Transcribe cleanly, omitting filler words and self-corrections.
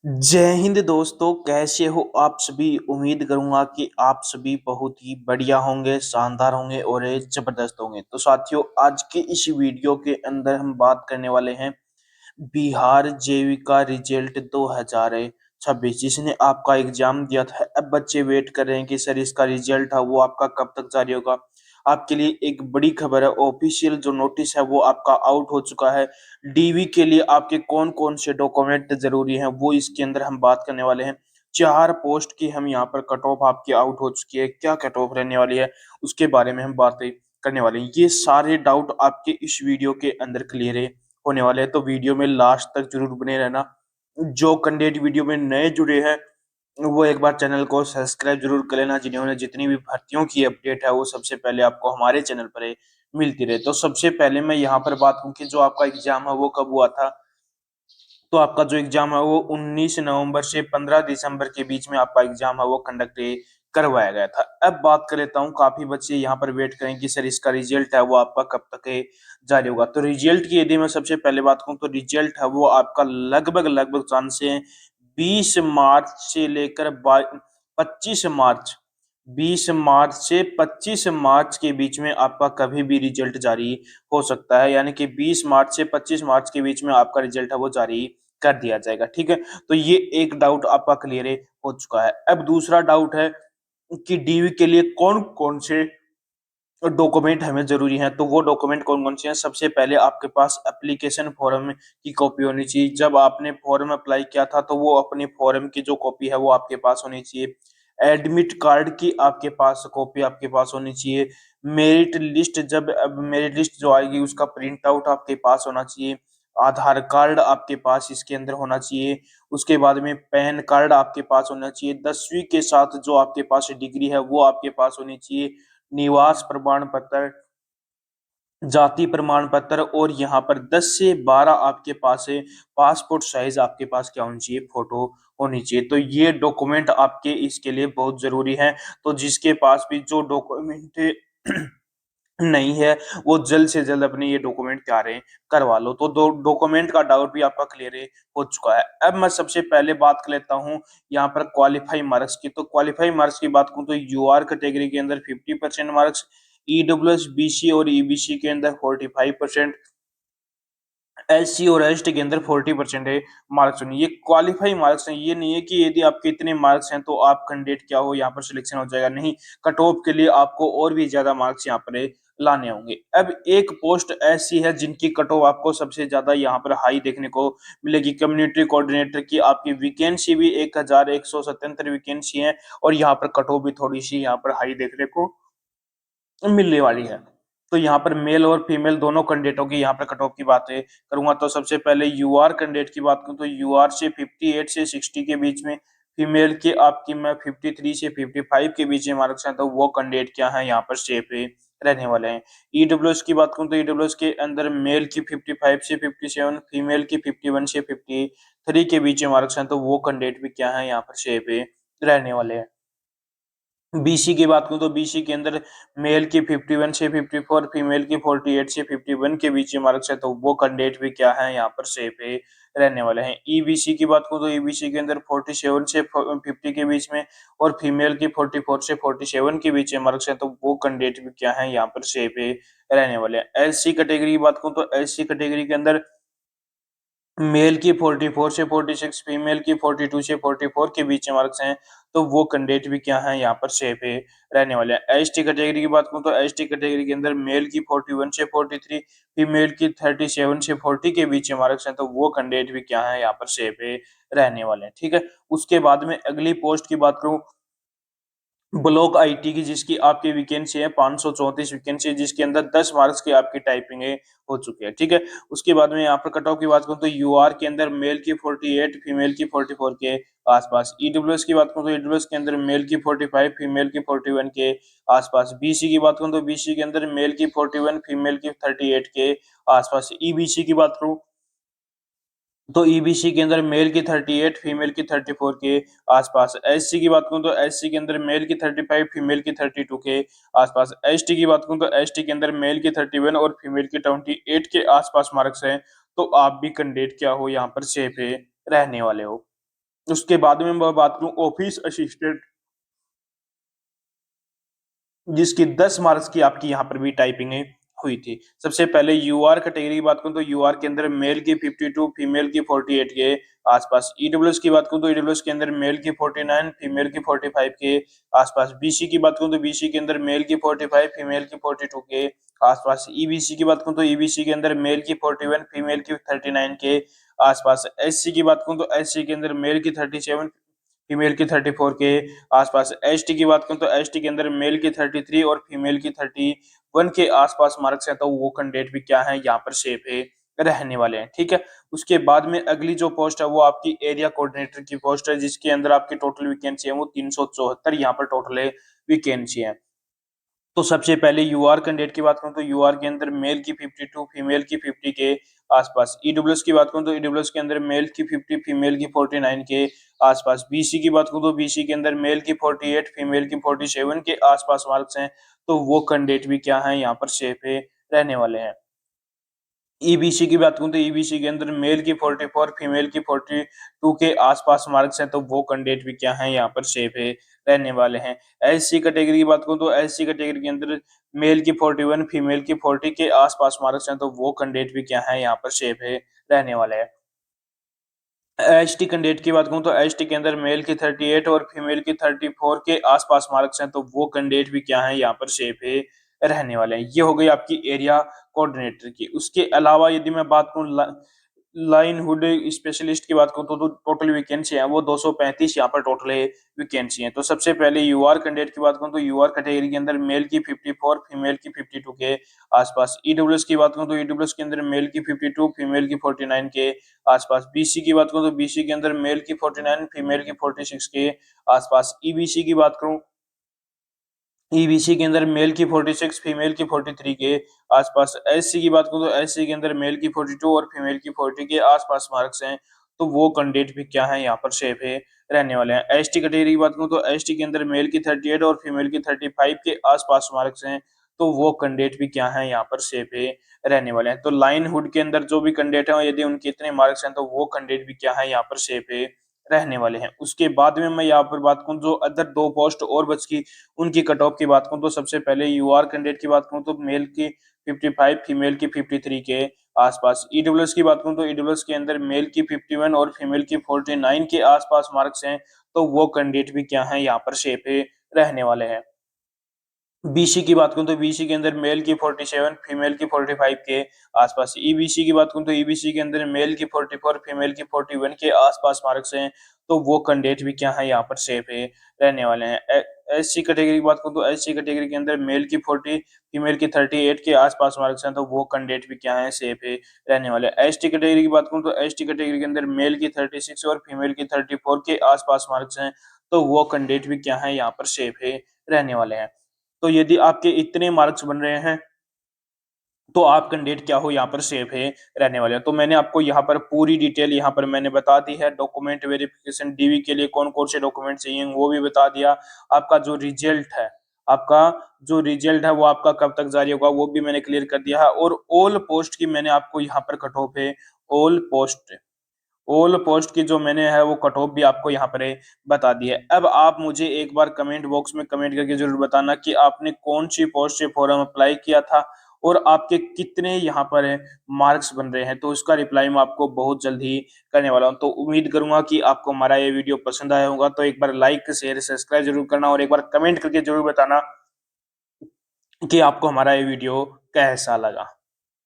जय हिंद दोस्तों, कैसे हो आप सभी। उम्मीद करूंगा कि आप सभी बहुत ही बढ़िया होंगे, शानदार होंगे और ये जबरदस्त होंगे। तो साथियों, आज के इस वीडियो के अंदर हम बात करने वाले हैं बिहार जेविका रिजल्ट 2026। जिसने आपका एग्जाम दिया था, अब बच्चे वेट कर रहे हैं कि सर इसका रिजल्ट है वो आपका कब तक जारी होगा। आपके लिए एक बड़ी खबर है, ऑफिशियल जो नोटिस है वो आपका आउट हो चुका है। डीवी के लिए आपके कौन कौन से डॉक्यूमेंट जरूरी हैं वो इसके अंदर हम बात करने वाले हैं। 4 पोस्ट की हम यहाँ पर कट ऑफ आपकी आउट हो चुकी है, क्या कट ऑफ रहने वाली है उसके बारे में हम बातें करने वाले हैं। ये सारे डाउट आपके इस वीडियो के अंदर क्लियर है होने वाले हैं, तो वीडियो में लास्ट तक जरूर बने रहना। जो कैंडिडेट वीडियो में नए जुड़े हैं वो एक बार चैनल को सब्सक्राइब जरूर कर लेना, जिन्होंने जितनी भी भर्तियों की अपडेट है वो सबसे पहले आपको हमारे चैनल पर मिलती रहे। तो सबसे पहले मैं यहाँ पर बात करूँ कि जो आपका एग्जाम है वो कब हुआ था। तो आपका जो एग्जाम है वो 19 नवंबर से 15 दिसंबर के बीच में आपका एग्जाम है वो कंडक्ट करवाया गया था। अब बात कर लेता हूँ, काफी बच्चे यहाँ पर वेट करें कि सर इसका रिजल्ट है वो आपका कब तक जारी होगा। तो रिजल्ट की यदि मैं सबसे पहले बात करूँ तो रिजल्ट है वो आपका लगभग लगभग चांस है 20 मार्च से लेकर 25 मार्च, 20 मार्च से 25 मार्च के बीच में आपका कभी भी रिजल्ट जारी हो सकता है। यानी कि 20 मार्च से 25 मार्च के बीच में आपका रिजल्ट है वो जारी कर दिया जाएगा। ठीक है, तो ये एक डाउट आपका क्लियर हो चुका है। अब दूसरा डाउट है कि डीवी के लिए कौन कौन से डॉक्यूमेंट हमें जरूरी हैं। तो वो डॉक्यूमेंट कौन कौन से हैं। सबसे पहले आपके पास एप्लीकेशन फॉर्म की कॉपी होनी चाहिए। जब आपने फॉर्म अप्लाई किया था तो वो अपने फॉर्म की जो कॉपी है वो आपके पास होनी चाहिए। एडमिट कार्ड की आपके पास कॉपी आपके पास होनी चाहिए। मेरिट लिस्ट, जब अब मेरिट लिस्ट जो आएगी उसका प्रिंट आउट आपके पास होना चाहिए। आधार कार्ड आपके पास इसके अंदर होना चाहिए। उसके बाद में पैन कार्ड आपके पास होना चाहिए। 10वीं के साथ जो आपके पास डिग्री है वो आपके पास होनी चाहिए। निवास प्रमाण पत्र, जाति प्रमाण पत्र, और यहाँ पर 10 से 12 आपके पास है पासपोर्ट साइज आपके पास क्या होनी चाहिए, फोटो होनी चाहिए। तो ये डॉक्यूमेंट आपके इसके लिए बहुत जरूरी है। तो जिसके पास भी जो डॉक्यूमेंट नहीं है वो जल्द से जल्द अपने ये डॉक्यूमेंट क्या रहे करवा लो। तो दो डॉक्यूमेंट का डाउट भी आपका क्लियर हो चुका है। अब मैं सबसे पहले बात कर लेता हूँ यहाँ पर क्वालिफाई मार्क्स की। तो क्वालिफाई मार्क्स की बात करूँ तो यूआर कैटेगरी के अंदर 50% मार्क्स, ईडब्ल्यूएस बीसी और ईबीसी के अंदर 45%, एससी और एसटी के अंदर 40% है मार्क्स होनी। ये क्वालिफाई मार्क्स हैं, ये नहीं है कि यदि आपके इतने मार्क्स हैं तो आप कैंडिडेट क्या हो यहाँ पर सिलेक्शन हो जाएगा। नहीं, कट ऑफ के लिए आपको और भी ज्यादा मार्क्स यहाँ पर लाने होंगे। अब एक पोस्ट ऐसी है जिनकी कट ऑफ आपको सबसे ज्यादा यहाँ पर हाई देखने को मिलेगी। कम्युनिटी कोऑर्डिनेटर की आपकी वैकेंसी भी 1177 वैकेंसी है और यहाँ पर कट ऑफ भी थोड़ी सी यहाँ पर हाई देखने को मिलने वाली है। तो यहाँ पर मेल और फीमेल दोनों कैंडिडेटों की यहाँ पर कट ऑफ की बातें करूंगा। तो सबसे पहले यूआर कैंडिडेट की बात करूं तो यूआर से 58 से 60 के बीच में, फीमेल के आपकी मैं 53 से 55 के बीच में मार्क्स हैं, तो वो कैंडिडेट क्या है यहाँ पर सेफ रहने वाले हैं। ईडब्ल्यूएस की बात करूं तो ईडब्ल्यूएस के अंदर मेल की 55 से 57, फीमेल की 51 से 53 के बीच में मार्क्स हैं, तो वो कैंडिडेट भी क्या है यहाँ पर सेफ रहने वाले हैं। बीसी की बात करूं तो बीसी के अंदर मेल की 51 से 54, फीमेल की 48 से 51 के बीच में मार्क्स है, तो वो कैंडिडेट भी क्या है यहाँ पर सेफ रहने वाले हैं। ईबीसी की बात करूं तो ईबीसी के अंदर 47 से 50 के बीच में और फीमेल की 44 से 47 के बीच में मार्क्स है, तो वो कैंडिडेट भी क्या है यहाँ पर सेफ रहने वाले हैं। एससी कैटेगरी की बात करूं तो एससी कैटेगरी के अंदर मेल की 44 से 46, फीमेल की 42 से 44 के बीच में मार्क्स हैं, तो वो कैंडिडेट भी क्या है यहाँ पर सेफ रहने वाले हैं। एसटी कैटेगरी की बात करूं तो एसटी कैटेगरी के अंदर मेल की 41 से 43, फीमेल की 37 से 40 के बीच में मार्क्स हैं, तो वो कैंडिडेट भी क्या है यहाँ पर सेफ रहने वाले हैं। ठीक है, उसके बाद में अगली पोस्ट की बात करूं ब्लॉक आईटी की, जिसकी आपकी वैकेंसी है 534 वैकेंसी, जिसके अंदर 10 मार्क्स की आपकी टाइपिंग हो चुकी है। ठीक है, उसके बाद में यहाँ पर कट ऑफ की बात करूँ तो यूआर के अंदर मेल की 48, फीमेल की 44 के आसपास। ईडब्ल्यूएस की बात करूँ तो ईडब्ल्यूएस के अंदर मेल की 45, फीमेल की 41 के आसपास। बीसी की बात करूँ तो बीसी के अंदर मेल की 41, फीमेल की 38 के आसपास। ईबीसी की बात करूँ तो ईबीसी के अंदर मेल की 38, फीमेल की 34 के आसपास। एससी की बात करूं तो एससी के अंदर मेल की 35, फीमेल की 32 के आसपास। एसटी की बात करूं तो एसटी के अंदर मेल की 31 और फीमेल की 28 के आसपास मार्क्स हैं, तो आप भी कैंडिडेट क्या हो यहाँ पर सेफ रहने वाले हो। उसके बाद में मैं बात करूं ऑफिस असिस्टेंट, जिसकी 10 मार्क्स की आपकी यहाँ पर भी टाइपिंग हुई थी। सबसे पहले यूआर कैटेगरी की बात करूं तो यूआर के अंदर मेल की 52, फीमेल की 48 के आसपास। ईडब्ल्यूएस की बात करूं तो ईडब्ल्यूएस के अंदर मेल की 49, फीमेल की 45 के आसपास। बीसी की बात करूं तो बीसी के अंदर मेल की 45, फीमेल की 42 के आसपास। ईबीसी की बात करूं तो ईबीसी के अंदर मेल की 41, फीमेल की 39 के आसपास। एससी की बात करूं तो एससी के अंदर मेल की 37, फीमेल की 34 के आसपास। एसटी की बात करूं तो एसटी के अंदर मेल की 33 और फीमेल की 31 के आसपास मार्क्स है, तो वो कैंडिडेट भी क्या है यहाँ पर सेफ है, रहने वाले हैं। ठीक है। उसके बाद में अगली जो पोस्ट है वो आपकी एरिया कोऑर्डिनेटर की पोस्ट है, जिसके अंदर आपकी टोटल वैकेंसी है वो 374 यहाँ पर टोटल वैकेंसी है। तो सबसे पहले यूआर कैंडिडेट की बात करूं तो यूआर के अंदर मेल की 52, फीमेल की 50 के आसपास। ईडब्ल्यूएस की बात करूं तो ईडब्ल्यूएस के अंदर मेल की 50, फीमेल की 49 के आसपास। बीसी की बात करूं तो बीसी के अंदर मेल की 48, फीमेल की 47 के आसपास मार्क्स हैं, तो वो कैंडिडेट भी क्या है यहाँ पर सेफ है, रहने वाले हैं। ईबीसी की बात करूं तो ईबीसी के अंदर मेल की 44, फीमेल की 42 के आसपास मार्क्स हैं, तो वो कैंडिडेट भी क्या है यहाँ पर सेफ है, रहने वाले हैं। एससी कैटेगरी की बात करूं तो एससी कैटेगरी के अंदर मेल की 41, फीमेल की 40 के आसपास मार्क्स हैं, तो वो कैंडिडेट भी क्या है यहाँ पर सेफ है, रहने वाले हैं। एचटी कैंडिडेट की बात करूं तो एचटी के अंदर मेल की 38 और फीमेल की 34 के आसपास मार्क्स हैं, तो वो कैंडिडेट भी क्या है यहाँ पर सेफ है, रहने वाले हैं। ये हो गई आपकी एरिया कोऑर्डिनेटर की। उसके अलावा यदि मैं बात करूं लाइन हुड स्पेशलिस्ट की बात करूं तो टोटल वैकेंसी है वो 235 यहाँ पर टोटल है वैकेंसी है। तो सबसे पहले यूआर कैंडिडेट की बात करूं तो यूआर कैटेगरी के अंदर मेल की 54, फीमेल की 52 के आसपास। ईडब्ल्यूएस की बात करूं तो ईडब्ल्यूएस के अंदर मेल की 52, फीमेल की 49 के आसपास। बीसी की बात करूं तो बीसी के अंदर मेल की 49, फीमेल की 46 के आसपास। ईबीसी की बात करूं ईबीसी के अंदर मेल की 46, फीमेल की 43 के आसपास। एससी की बात करूं तो एससी के अंदर मेल की 42 और फीमेल की 40 के आसपास मार्क्स हैं, तो वो कैंडिडेट भी क्या है यहाँ पर सेफ है, रहने वाले हैं। एसटी कैटेगरी की बात करूं तो एसटी के अंदर मेल की 38 और फीमेल की 35 के आसपास मार्क्स हैं, तो वो कैंडिडेट भी क्या है यहाँ पर सेफ है, रहने वाले हैं। तो लाइन हुड के अंदर जो भी कैंडिडेट है यदि उनके इतने मार्क्स हैं, तो वो कैंडिडेट भी क्या है यहाँ पर सेफ है, रहने वाले हैं। उसके बाद में मैं यहाँ पर बात करूं जो अदर दो पोस्ट और बच की उनकी कट ऑफ की बात करूं तो सबसे पहले यूआर कैंडिडेट की बात करूं तो मेल की 55, फीमेल की 53 के आसपास। ईडब्ल्यूएस की बात करूं तो ईडब्ल्यूएस के अंदर मेल की 51 और फीमेल की 49 के आसपास मार्क्स हैं, तो वो कैंडिडेट भी क्या है यहाँ पर सेफ है, रहने वाले हैं। बीसी की बात करूं तो बीसी के अंदर मेल की 47, फीमेल की 45 के आसपास। ईबीसी की बात करूं तो ईबीसी के अंदर मेल की 44, फीमेल की 41 के आसपास मार्क्स हैं, तो वो कैंडिडेट भी क्या है यहाँ पर सेफ है, रहने वाले हैं। एससी कैटेगरी की बात करूं तो एससी कैटेगरी के अंदर मेल की 40, फीमेल की 38 के आसपास मार्क्स हैं, तो वो कैंडिडेट भी क्या है सेफ है, रहने वाले हैं। एसटी कैटेगरी की बात करूं तो एसटी कैटेगरी के अंदर मेल की 36 और फीमेल की 34 के आसपास मार्क्स हैं, तो वो कैंडिडेट भी क्या है यहाँ पर सेफ है, रहने वाले हैं। तो यदि आपके इतने मार्क्स बन रहे हैं, तो आप कैंडिडेट क्या हो यहाँ पर सेफ है, रहने वाले हैं। तो मैंने आपको यहाँ पर पूरी डिटेल यहाँ पर मैंने बता दी है। डॉक्यूमेंट वेरिफिकेशन डीवी के लिए कौन कौन से डॉक्यूमेंट चाहिए वो भी बता दिया। आपका जो रिजल्ट है आपका जो रिजल्ट है वो आपका कब तक जारी होगा वो भी मैंने क्लियर कर दिया है। और ऑल पोस्ट की मैंने आपको यहाँ पर कट ऑफ है, ऑल पोस्ट ऑल पोस्ट की जो मैंने है वो कट ऑफ भी आपको यहाँ पर बता दी है। अब आप मुझे एक बार कमेंट बॉक्स में कमेंट करके जरूर बताना कि आपने कौन सी पोस्ट से फॉर्म अप्लाई किया था और आपके कितने यहाँ पर मार्क्स बन रहे हैं। तो इसका रिप्लाई मैं आपको बहुत जल्द ही करने वाला हूँ। तो उम्मीद करूंगा कि आपको हमारा ये वीडियो पसंद आया होगा। तो एक बार लाइक शेयर सब्सक्राइब जरूर करना और एक बार कमेंट करके जरूर बताना कि आपको हमारा ये वीडियो कैसा लगा।